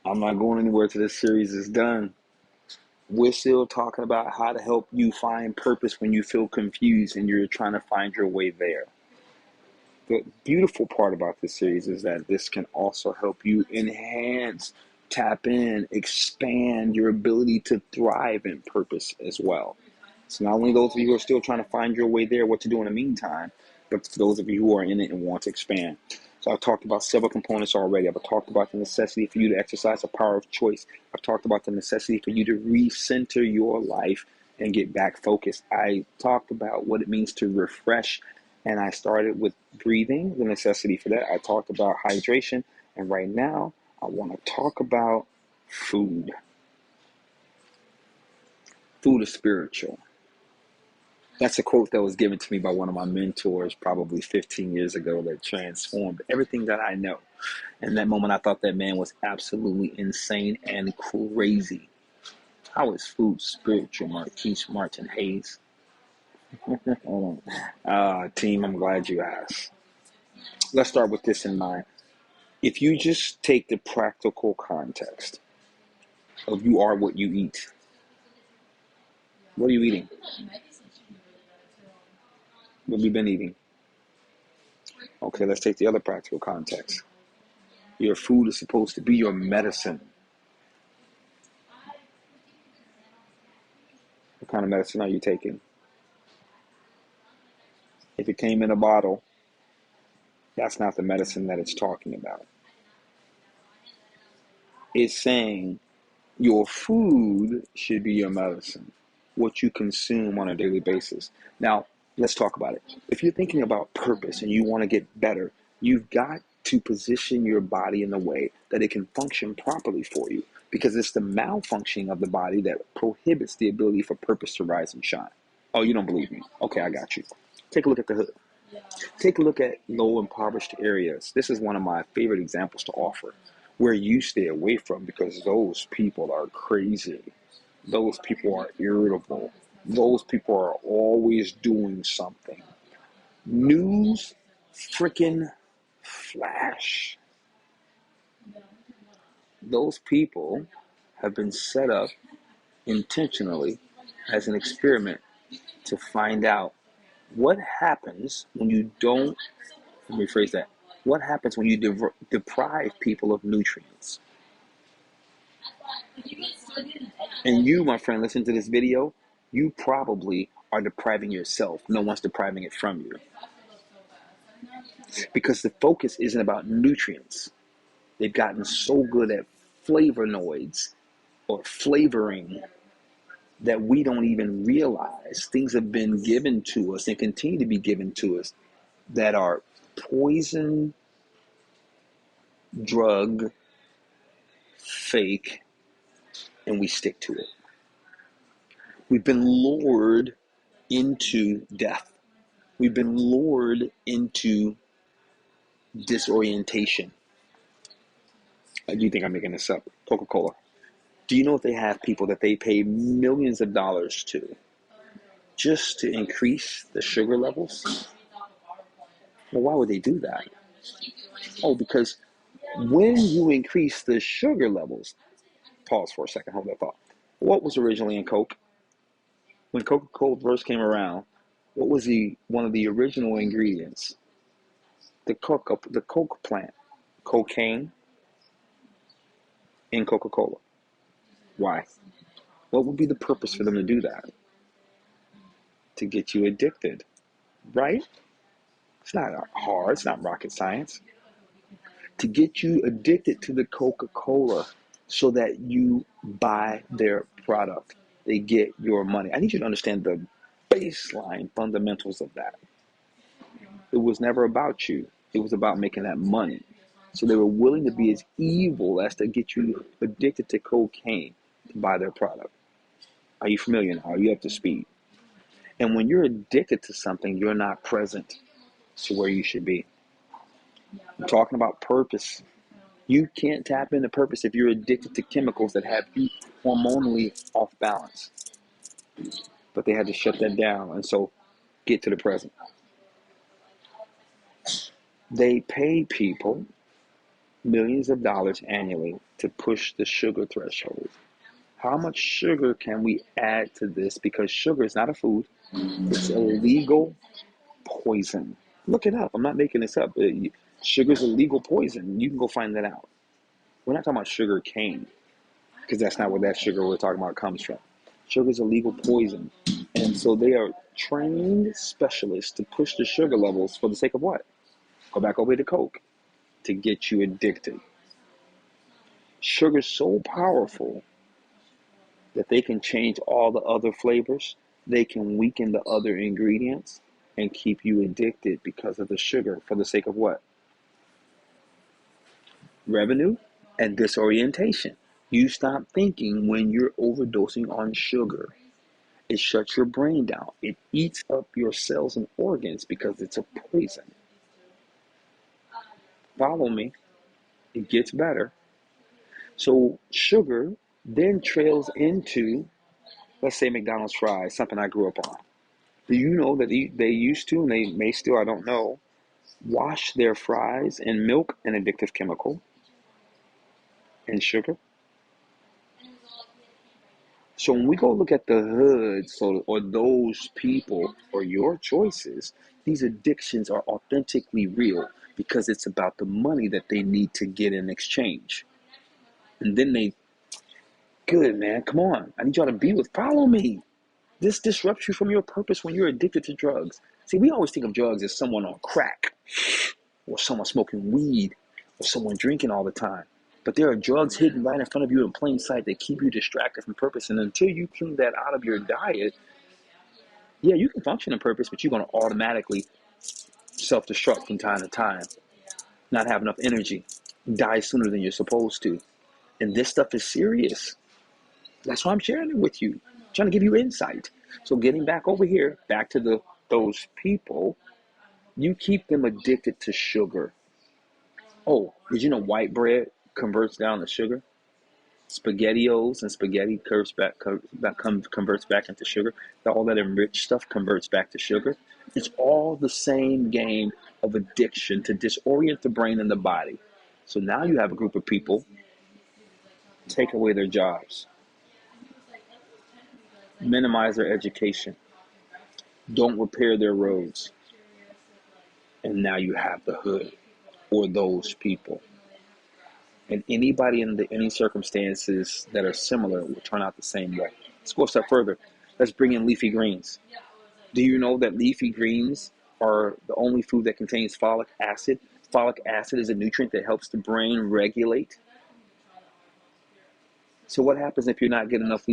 I'm not going anywhere till this series is done. We're still talking about how to help you find purpose when you feel confused and you're trying to find your way there. The beautiful part about this series is that this can also help you enhance, tap in, expand your ability to thrive in purpose as well. So not only those of you who are still trying to find your way there, what to do in the meantime, but for those of you who are in it and want to expand. So I've talked about several components already. I've talked about the necessity for you to exercise the power of choice. I've talked about the necessity for you to recenter your life and get back focused. I talked about what it means to refresh, and I started with breathing, the necessity for that. I talked about hydration, and right now I want to talk about food. Food is spiritual. That's a quote that was given to me by one of my mentors probably 15 years ago that transformed everything that I know. In that moment, I thought that man was absolutely insane and crazy. How is food spiritual, Marquise Martin Hayes? Team, I'm glad you asked. Let's start with this in mind. If you just take the practical context of you are what you eat, what are you eating? What have you been eating? Okay, let's take the other practical context. Your food is supposed to be your medicine. What kind of medicine are you taking? If it came in a bottle, that's not the medicine that it's talking about. It's saying your food should be your medicine, what you consume on a daily basis. Now, let's talk about it. If you're thinking about purpose and you want to get better, you've got to position your body in a way that it can function properly for you, because it's the malfunctioning of the body that prohibits the ability for purpose to rise and shine. Oh, you don't believe me? Okay, I got you. Take a look at the hood. Take a look at low impoverished areas. This is one of my favorite examples to offer, where you stay away from, because those people are crazy. Those people are irritable. Those people are always doing something. News freaking flash. Those people have been set up intentionally as an experiment to find out what happens when you don't, let me rephrase that, what happens when you deprive people of nutrients. And you, my friend, listen to this video, you probably are depriving yourself. No one's depriving it from you. Because the focus isn't about nutrients. They've gotten so good at flavonoids or flavoring that we don't even realize things have been given to us and continue to be given to us that are poison, drug, fake, and we stick to it. We've been lured into death. We've been lured into disorientation. Do you think I'm making this up? Coca-Cola. Do you know if they have people that they pay millions of dollars to just to increase the sugar levels? Well, why would they do that? Oh, because when you increase the sugar levels, pause for a second, hold that thought. What was originally in Coke? When Coca-Cola first came around, what was one of the original ingredients? The Coke plant, cocaine in Coca-Cola. Why? What would be the purpose for them to do that? To get you addicted, right? It's not hard, it's not rocket science. To get you addicted to the Coca-Cola so that you buy their product. They get your money. I need you to understand the baseline fundamentals of that. It was never about you. It was about making that money. So they were willing to be as evil as to get you addicted to cocaine to buy their product. Are you familiar now? Are you up to speed? And when you're addicted to something, you're not present to where you should be. I'm talking about purpose. You can't tap into purpose if you're addicted to chemicals that have you hormonally off balance. But they had to shut that down, and so get to the present. They pay people millions of dollars annually to push the sugar threshold. How much sugar can we add to this? Because sugar is not a food, it's illegal poison. Look it up. I'm not making this up. Sugar is illegal poison. You can go find that out. We're not talking about sugar cane, because that's not where that sugar we're talking about comes from. Sugar is a legal poison. And so they are trained specialists to push the sugar levels for the sake of what? Go back over to Coke, to get you addicted. Sugar is so powerful that they can change all the other flavors. They can weaken the other ingredients and keep you addicted because of the sugar for the sake of what? Revenue and disorientation. You stop thinking when you're overdosing on sugar. It shuts your brain down. It eats up your cells and organs because it's a poison. Follow me. It gets better. So sugar then trails into, let's say, McDonald's fries, something I grew up on. Do you know that they used to, and they may still, I don't know, wash their fries in milk, an addictive chemical, and sugar? So when we go look at the hood, or those people, or your choices, these addictions are authentically real because it's about the money that they need to get in exchange. And then good man, come on, I need y'all to follow me. This disrupts you from your purpose when you're addicted to drugs. See, we always think of drugs as someone on crack, or someone smoking weed, or someone drinking all the time. But there are drugs hidden right in front of you in plain sight that keep you distracted from purpose. And until you clean that out of your diet, yeah, you can function in purpose, but you're going to automatically self-destruct from time to time, not have enough energy, die sooner than you're supposed to. And this stuff is serious. That's why I'm sharing it with you, trying to give you insight. So getting back over here, back to those people, you keep them addicted to sugar. Oh, did you know white bread converts down to sugar? SpaghettiOs and spaghetti converts back into sugar. All that enriched stuff converts back to sugar. It's all the same game of addiction to disorient the brain and the body. So now you have a group of people, take away their jobs, minimize their education, don't repair their roads, and now you have the hood, or those people. And anybody in any circumstances that are similar will turn out the same way. Let's go a step further. Let's bring in leafy greens. Do you know that leafy greens are the only food that contains folic acid? Folic acid is a nutrient that helps the brain regulate. So what happens if you're not getting enough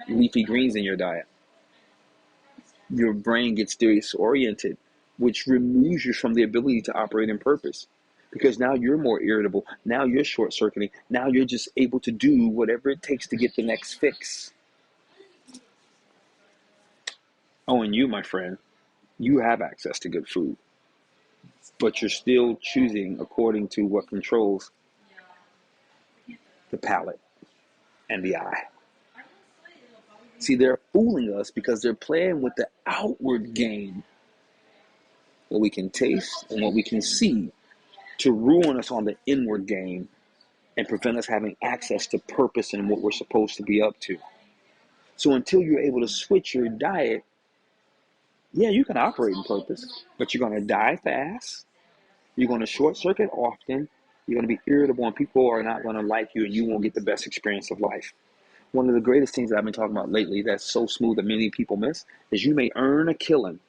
leafy greens in your diet? Your brain gets disoriented, which removes you from the ability to operate in purpose. Because now you're more irritable. Now you're short-circuiting. Now you're just able to do whatever it takes to get the next fix. Oh, and you, my friend, you have access to good food, but you're still choosing according to what controls the palate and the eye. See, they're fooling us because they're playing with the outward game, what we can taste and what we can see, to ruin us on the inward game and prevent us having access to purpose and what we're supposed to be up to. So until you're able to switch your diet, yeah, you can operate in purpose, but you're going to die fast. You're going to short circuit often. You're going to be irritable, and people are not going to like you, and you won't get the best experience of life. One of the greatest things that I've been talking about lately that's so smooth that many people miss is you may earn a killing,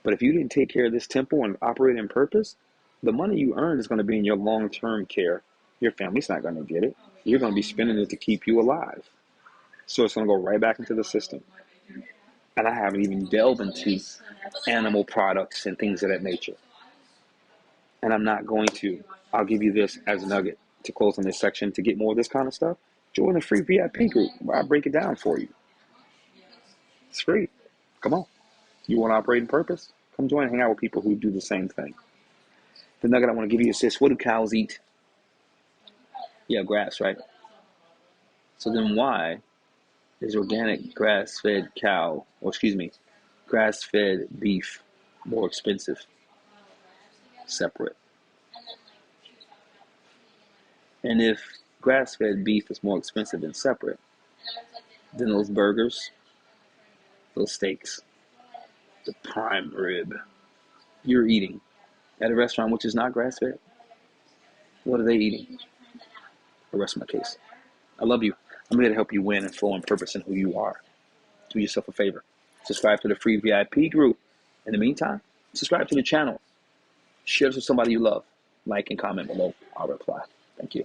but if you didn't take care of this temple and operate in purpose, the money you earn is going to be in your long-term care. Your family's not going to get it. You're going to be spending it to keep you alive. So it's going to go right back into the system. And I haven't even delved into animal products and things of that nature. And I'm not going to. I'll give you this as a nugget to close on this section. To get more of this kind of stuff, join the free VIP group where I break it down for you. It's free. Come on. You want to operate in purpose? Come join and hang out with people who do the same thing. The nugget I want to give you is this. What do cows eat? Yeah, grass, right? So then why is organic grass-fed grass-fed beef more expensive? Separate. And if grass-fed beef is more expensive and separate than those burgers, those steaks, the prime rib you're eating at a restaurant which is not grass-fed, what are they eating? The rest of my case. I love you. I'm here to help you win and flow in purpose in who you are. Do yourself a favor. Subscribe to the free VIP group. In the meantime, subscribe to the channel. Share this with somebody you love. Like and comment below. I'll reply. Thank you.